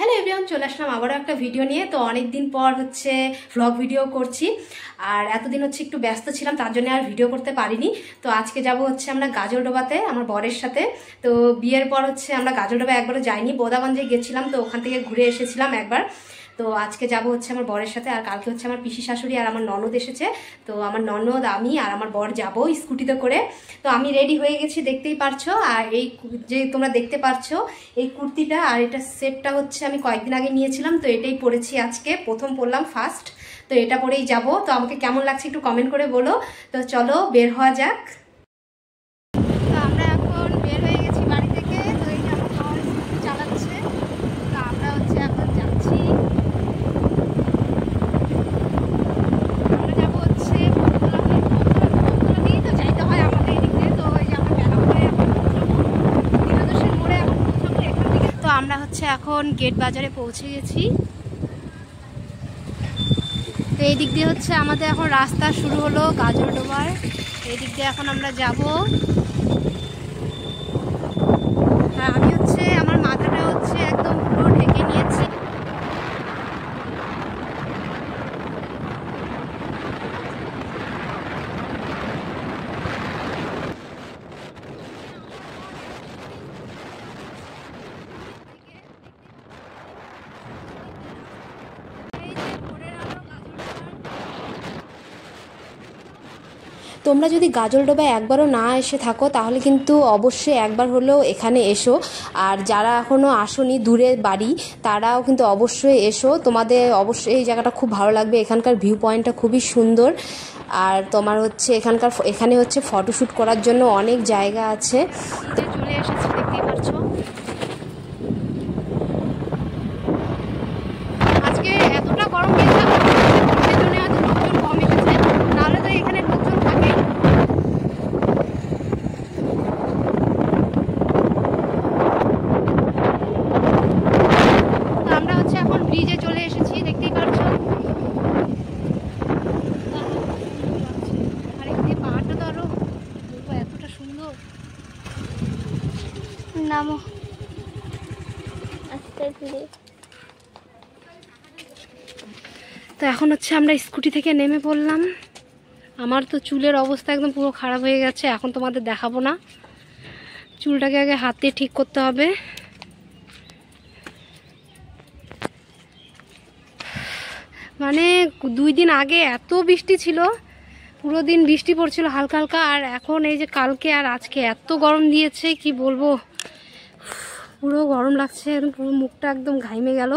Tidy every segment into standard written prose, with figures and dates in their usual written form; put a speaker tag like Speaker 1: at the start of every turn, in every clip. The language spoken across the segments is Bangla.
Speaker 1: হ্যালো এভরিওয়ান, চলে আসলাম আবারও একটা ভিডিও নিয়ে। তো অনেকদিন পর হচ্ছে ভ্লগ ভিডিও করছি, আর এতদিন হচ্ছে একটু ব্যস্ত ছিলাম, তার জন্য আর ভিডিও করতে পারিনি। তো আজকে যাব হচ্ছে আমরা গাজলডোবাতে আমার বরের সাথে। তো বিয়ের পর হচ্ছে আমরা গাজলডোবা একবারও যাইনি, বোদাগঞ্জে গেছিলাম, তো ওখান থেকে ঘুরে এসেছিলাম একবার। তো আজকে যাব হচ্ছে আমার বরের সাথে, আর কালকে হচ্ছে আমার পিসি শাশুড়ি আর আমার ননদ এসেছে। তো আমার ননদ, আমি আর আমার বর যাব স্কুটিতে করে। তো আমি রেডি হয়ে গেছি, দেখতেই পারছো। আর এই যে তোমরা দেখতে পারছো এই কুর্তিটা আর এটা সেটটা হচ্ছে আমি কয়েকদিন আগে নিয়েছিলাম, তো এটাই পরেছি আজকে, প্রথম পরলাম ফার্স্ট। তো এটা পরেই যাব। তো আমাকে কেমন লাগছে একটু কমেন্ট করে বলো। তো চলো বের হওয়া যাক। তো আমরা এখন বের হয়ে গেছি বাড়ি থেকে। তো এই যে আমার বর স্কুটি চালাচ্ছে, তো আমরা হচ্ছে এখন যাচ্ছি। আমরা যাবো হচ্ছে বটতলা দিয়ে, তো যাইতে হয় আমাদের এদিক দিয়ে। তো এই যে আমরা মেলা করে এখন পৌঁছাবো, বিনোদনের মোড়ে এখন পৌঁছাবো এখান থেকে। তো আমরা হচ্ছে এখন গেট বাজারে পৌঁছে গেছি। তো এই দিক দিয়ে হচ্ছে আমাদের এখন রাস্তা শুরু হলো গাজলডোবার। এই দিক দিয়ে এখন আমরা যাব। আর আমি হচ্ছে আমার মাথাটা হচ্ছে একদম পুরো ঢেকে নিয়েছি। তোমরা যদি গাজলডোবায় একবারও না এসে থাকো তাহলে কিন্তু অবশ্যই একবার হলেও এখানে এসো। আর যারা এখনও আসোনি, দূরে বাড়ি, তারাও কিন্তু অবশ্যই এসো। তোমাদের অবশ্যই এই জায়গাটা খুব ভালো লাগবে। এখানকার ভিউ পয়েন্টটা খুবই সুন্দর। আর তোমার হচ্ছে এখানে হচ্ছে ফটোশ্যুট করার জন্য অনেক জায়গা আছে। চলে এসেছি, দেখতেই পাচ্ছো। আজকে এতটা গরম গেছে, লোকজন কম এসেছে, নাহলে তো এখানে লোকজন থাকে। আমরা হচ্ছে এখন ব্রিজে চলে এসেছি, দেখতেই পাচ্ছো। আর এখানে পাহাড়টা তো আরো এতটা সুন্দর। নামো আস্তে ধীরে। তো এখন হচ্ছে আমরা স্কুটি থেকে নেমে পড়লাম। আমার তো চুলের অবস্থা একদম পুরো খারাপ হয়ে গেছে, এখন তোমাদের দেখাবো না। চুলটাকে আগে হাতে ঠিক করতে হবে। মানে 2 দিন আগে এত বৃষ্টি ছিল, পুরো দিন বৃষ্টি পড়ছিল হালকা হালকা। আর এখন এই যে কালকে আর আজকে এত গরম দিয়েছে, কি বলবো, পুরো গরম লাগছে, একদম পুরো মুখটা একদম ঘামে গেল।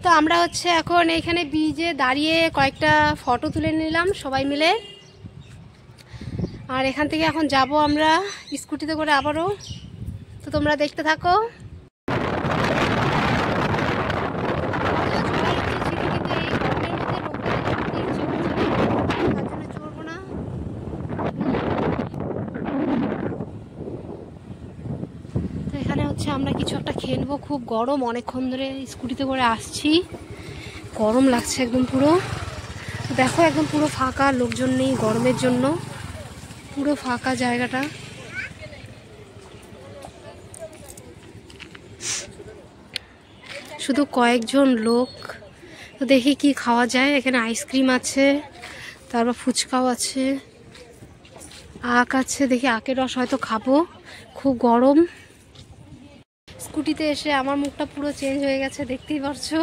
Speaker 1: তো আমরা হচ্ছে এখন এইখানে ব্রিজে দাঁড়িয়ে কয়েকটা ফটো তুলে নিলাম সবাই মিলে। আর এখান থেকে এখন যাব আমরা স্কুটিতে করে আবারও। তো তোমরা দেখতে থাকো। এখানে হচ্ছে আমরা কিছু একটা খেয়ে নেবো, খুব গরম, অনেকক্ষণ ধরে স্কুটিতে করে আসছি, গরম লাগছে একদম পুরো। দেখো একদম পুরো ফাঁকা, লোকজন নেই গরমের জন্য, পুরো ফাঁকা জায়গাটা। শুধু কয়েকজন লোক। তো দেখি কি খাওয়া যায়। এখানে আইসক্রিম আছে, তারপর ফুচকাও আছে, আখ আছে, দেখি আখের রস হয়তো খাবো, খুব গরম। স্কুটিতে এসে আমার মুখটা পুরো চেঞ্জ হয়ে গেছে, দেখতেই পারছো,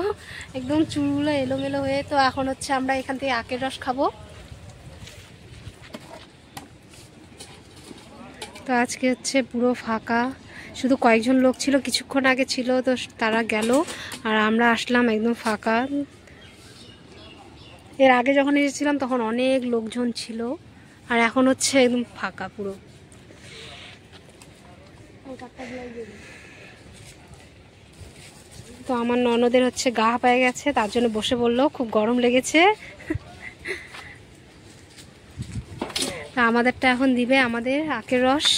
Speaker 1: একদম চুলগুলো এলোমেলো হয়ে। তো এখন হচ্ছে আমরা এখান থেকে আখের রস খাবো। তো আজকে হচ্ছে পুরো ফাঁকা, শুধু কয়েকজন লোক ছিল, কিছুক্ষণ আগে ছিল, তো তারা গেল, আর আমরা আসলাম একদম ফাঁকা। এর আগে যখন এসেছিলাম তখন অনেক লোকজন ছিল, আর এখন হচ্ছে একদম ফাঁকা পুরো। তো আমার ননদের হচ্ছে গা হাঁপায়ে গেছে, তার জন্য বসে বললো, খুব গরম লেগেছে। তা আমাদেরটা এখন দিবে আমাদের আখের রস।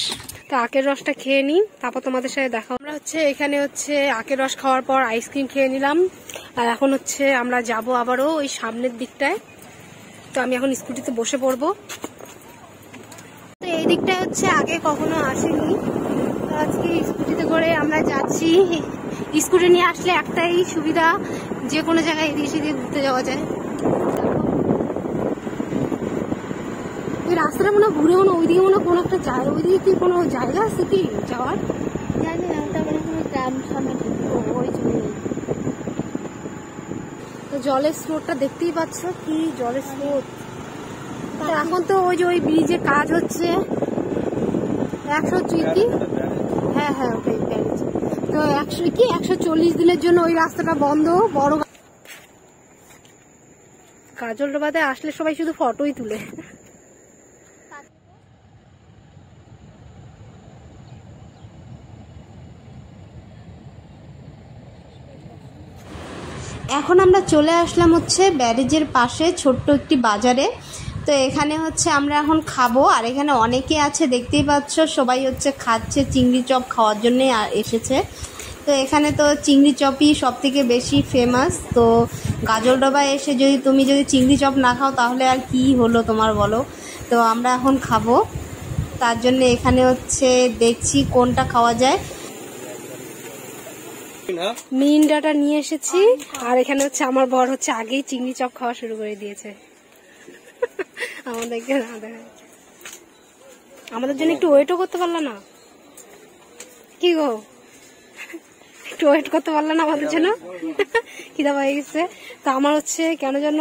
Speaker 1: তো আখের রসটা খেয়ে নিই, তারপর তোমাদের সাথে দেখা। আমরা হচ্ছে এখানে হচ্ছে আখের রস খাওয়ার পর আইসক্রিম খেয়ে নিলাম, আর এখন হচ্ছে আমরা যাব আবারও ওই সামনের দিকটায়। তো আমি এখন স্কুটিতে বসে পড়বো। তো এই দিকটা হচ্ছে আগে কখনো আসেনি, তো আজকে স্কুটিতে করে আমরা যাচ্ছি স্কুটি নিয়ে আসলে একটাই সুবিধা, যে কোনো জায়গায় এদিকে সেদিকে ঘুরতে যাওয়া যায়। এই রাস্তাটা মনে ঘুরে মনে ওইদিকে মনে কোনো একটা জায়গা, ওইদিকে কি কোনো জায়গা আছে কি যাওয়ার? জানি না, ওটা মানে কোনো গ্রাম সামনে ওই জন্য। তো জলের স্রোতটা দেখতেই পাচ্ছ, কি জলের স্রোত। এখন তো ওই যে ওই ব্রিজে কাজ হচ্ছে 100 কি, হ্যাঁ হ্যাঁ ওটাই ব্যারেজ। তো 140 দিনের জন্য ওই রাস্তাটা বন্ধ। বড় কাজলডোবাতে আসলে সবাই শুধু ফটোই তুলে। এখন আমরা চলে আসলাম হচ্ছে ব্যারেজের পাশে ছোট্ট একটি বাজারে। তো এখানে হচ্ছে আমরা এখন খাবো, আর এখানে অনেকে আছে দেখতেই পাচ্ছ, সবাই হচ্ছে খাচ্ছে, চিংড়ি চপ খাওয়ার জন্যই এসেছে। তো এখানে তো চিংড়ি চপই সব থেকে বেশি ফেমাস। তো গাজলডোবায় এসে তুমি যদি চিংড়ি চপ না খাও তাহলে আর কি হলো তোমার বলো। তো আমরা এখন খাবো, তার জন্য এখানে হচ্ছে দেখছি কোনটা খাওয়া যায়। মিন্ডাটা নিয়ে এসেছি, আর এখানে হচ্ছে আমার বর হচ্ছে আগেই চিংড়ি চপ খাওয়া শুরু করে দিয়েছে। আমাদেরকে আমাদের জন্য একটু ওয়েটও করতে পারলো না, কি গো একটু ওয়েট করতে পারলো না আমাদের জন্য? খিদা পাই গেছে। তো আমার হচ্ছে কেন যেন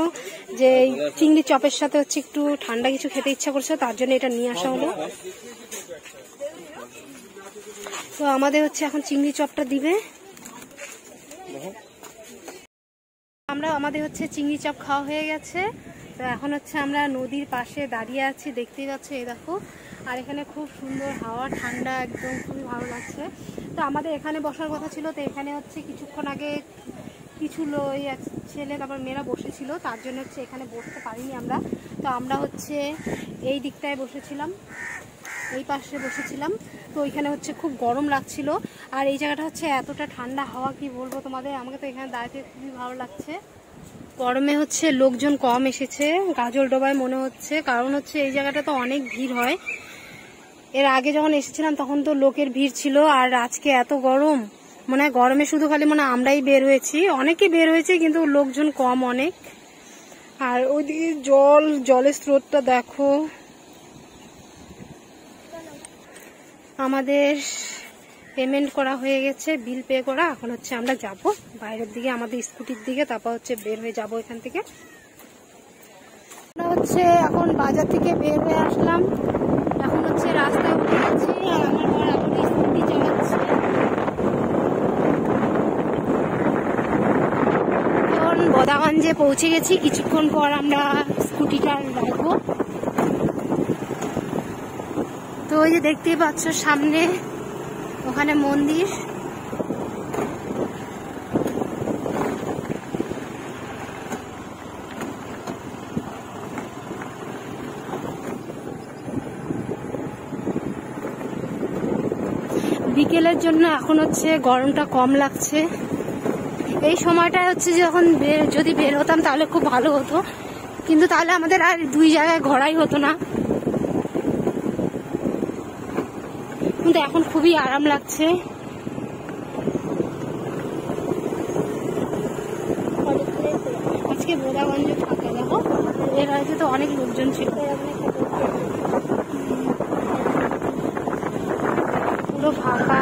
Speaker 1: যে চিংড়ি চপের সাথে হচ্ছে একটু ঠান্ডা কিছু খেতে ইচ্ছা করছে, তার জন্য এটা নিয়ে আসা হলো। তো আমাদের হচ্ছে এখন চিংড়ি চপটা দিবে। আমাদের হচ্ছে চিংড়ি চপ খাওয়া হয়ে গেছে। তো এখন হচ্ছে আমরা নদীর পাশে দাঁড়িয়ে আছি, দেখতেই পাচ্ছ, এই দেখো। আর এখানে খুব সুন্দর হাওয়া, ঠান্ডা একদম, খুবই ভালো লাগছে। তো আমাদের এখানে বসার কথা ছিল, তো এখানে হচ্ছে কিছুক্ষণ আগে কিছু ছেলে তারপর মেয়েরা বসেছিল, তার জন্য হচ্ছে এখানে বসতে পারিনি আমরা। তো আমরা হচ্ছে এই দিকটায় বসেছিলাম, এই পাশে বসেছিলাম। তো ওইখানে হচ্ছে খুব গরম লাগছিল, আর এই জায়গাটা হচ্ছে এতটা ঠান্ডা হাওয়া, কি বলবো তোমাদের। আমাকে তো এখানে দাঁড়াতে খুবই ভালো লাগছে। গরমে হচ্ছে লোকজন কম এসেছে গাজলডোবায় মনে হচ্ছে, কারণ হচ্ছে এই জায়গাটা তো অনেক ভিড় হয়। এর আগে যখন এসেছিলাম তখন তো লোকের ভিড় ছিল, আর আজকে এত গরম, মনে হয় গরমে শুধু খালি মনে হয় আমরাই বের হয়েছি, অনেকে বের হয়েছে কিন্তু লোকজন কম অনেক। আর ওইদিকে জলের স্রোতটা দেখো। আমাদের পেমেন্ট করা হয়ে গেছে, বিল পে করা। এখন হচ্ছে আমরা যাব বাইরের দিকে, আমাদের স্কুটির দিকে, তারপর হচ্ছে বের হয়ে যাব এখান থেকে। আমরা হচ্ছে এখন বাজার থেকে বের হয়ে আসলাম, এখন হচ্ছে রাস্তায় উঠে গেছি, আর আমার বর এখন স্কুটি চালাচ্ছে। এখন বদাগঞ্জে পৌঁছে গেছি, কিছুক্ষণ পর আমরা স্কুটিটা রাখবো। তো ওই যে দেখতেই পাচ্ছ সামনে ওখানে মন্দির। বিকেলের জন্য এখন হচ্ছে গরমটা কম লাগছে। এই সময়টা হচ্ছে যখন যদি বের হতাম তাহলে খুব ভালো হতো, কিন্তু তাহলে আমাদের আর দুই জায়গায় ঘোরাই হতো না। কিন্তু এখন খুবই আরাম লাগছে। আজকে বোদাগঞ্জে ফাঁকা, দেখো এর আগে তো অনেক লোকজন ছিল, পুরো ফাঁকা।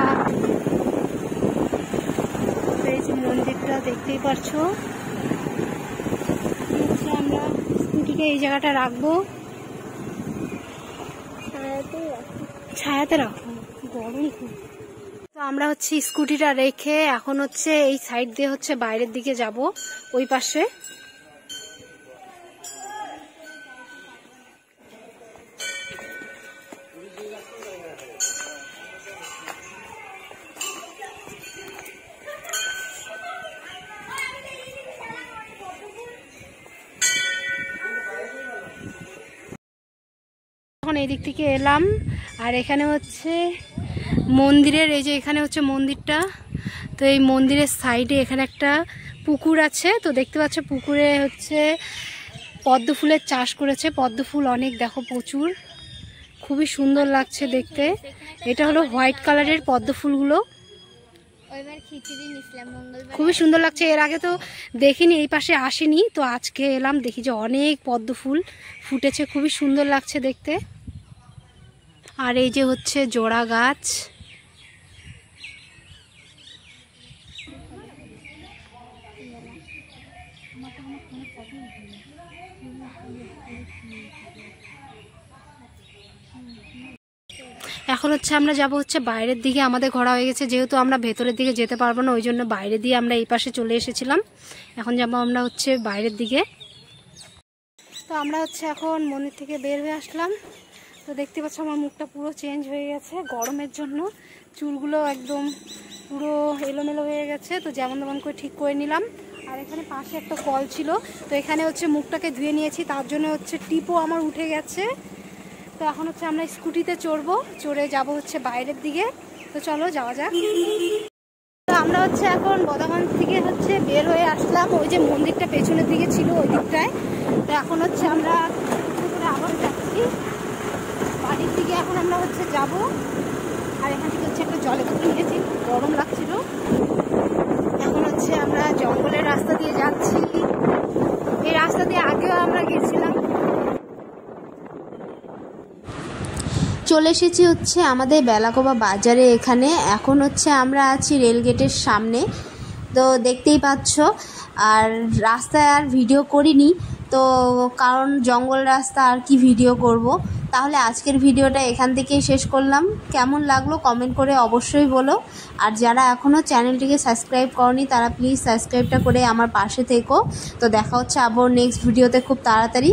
Speaker 1: এই যে মন্দিরটা দেখতেই পারছো। আমরা স্কুটিকে এই জায়গাটা রাখবো, ছায়াতে রাখবো, গরম খুব। তো আমরা হচ্ছে স্কুটিটা রেখে এখন হচ্ছে এই সাইড দিয়ে হচ্ছে বাইরের দিকে যাব, ওই পাশে। এখন এই দিক থেকে এলাম, আর এখানে হচ্ছে মন্দিরের, এই যে এখানে হচ্ছে মন্দিরটা। তো এই মন্দিরের সাইডে এখানে একটা পুকুর আছে। তো দেখতে পাচ্ছ পুকুরে হচ্ছে পদ্ম ফুলের চাষ করেছে, পদ্ম ফুল অনেক, দেখো প্রচুর, খুবই সুন্দর লাগছে দেখতে। এটা হলো হোয়াইট কালারের পদ্ম ফুলগুলো, খুবই সুন্দর লাগছে। এর আগে তো দেখিনি, এই পাশে আসেনি, তো আজকে এলাম, দেখি যে অনেক পদ্ম ফুল ফুটেছে, খুবই সুন্দর লাগছে দেখতে। আর এই যে হচ্ছে জোড়া গাছ। এখন হচ্ছে আমরা যাব হচ্ছে বাইরের দিকে, আমাদের ঘোরা হয়ে গেছে, যেহেতু আমরা ভেতরের দিকে যেতে পারবো না, ওই জন্য বাইরে দিয়ে আমরা এই পাশে চলে এসেছিলাম। এখন যাবো আমরা হচ্ছে বাইরের দিকে। তো আমরা হচ্ছে এখন মন্দির থেকে বের হয়ে আসলাম। তো দেখতে পাচ্ছ আমার মুখটা পুরো চেঞ্জ হয়ে গেছে গরমের জন্য, চুলগুলো একদম পুরো এলোমেলো হয়ে গেছে, তো যেমন তেমন করে ঠিক করে নিলাম। আর এখানে পাশে একটা কল ছিল, তো এখানে হচ্ছে মুখটাকে ধুয়ে নিয়েছি, তার জন্য হচ্ছে টিপও আমার উঠে গেছে। তো এখন হচ্ছে আমরা স্কুটিতে চড়বো, চড়ে যাব হচ্ছে বাইরের দিকে। তো চলো যাওয়া যাক। তো আমরা হচ্ছে এখন বদাগঞ্জ থেকে হচ্ছে বের হয়ে আসলাম, ওই যে মন্দিরটা পেছনের দিকে ছিল ওই দিকটায়। তো এখন হচ্ছে আমরা আবার যাচ্ছি বাড়ির দিকে। এখন আমরা হচ্ছে যাব, আর এখান থেকে হচ্ছে একটা জলের বোতল নিয়েছি, গরম লাগছিল। এখন হচ্ছে আমরা জঙ্গলের রাস্তা দিয়ে যাচ্ছি, এই রাস্তা দিয়ে আগেও আমরা গেছিলাম। চলে এসেছি হচ্ছে আমাদের বেলাকোবা বাজারে এখানে। এখন হচ্ছে আমরা আছি রেলগেটের সামনে, তো দেখতেই পাচ্ছ। আর রাস্তায় আর ভিডিও করিনি, তো কারণ জঙ্গল রাস্তা আর কি ভিডিও করব। তাহলে আজকের ভিডিওটা এখান থেকেই শেষ করলাম। কেমন লাগলো কমেন্ট করে অবশ্যই বলো। আর যারা এখনও চ্যানেলটিকে সাবস্ক্রাইব করনি তারা প্লিজ সাবস্ক্রাইবটা করে আমার পাশে থেকো। তো দেখা হচ্ছে আবার নেক্সট ভিডিওতে খুব তাড়াতাড়ি।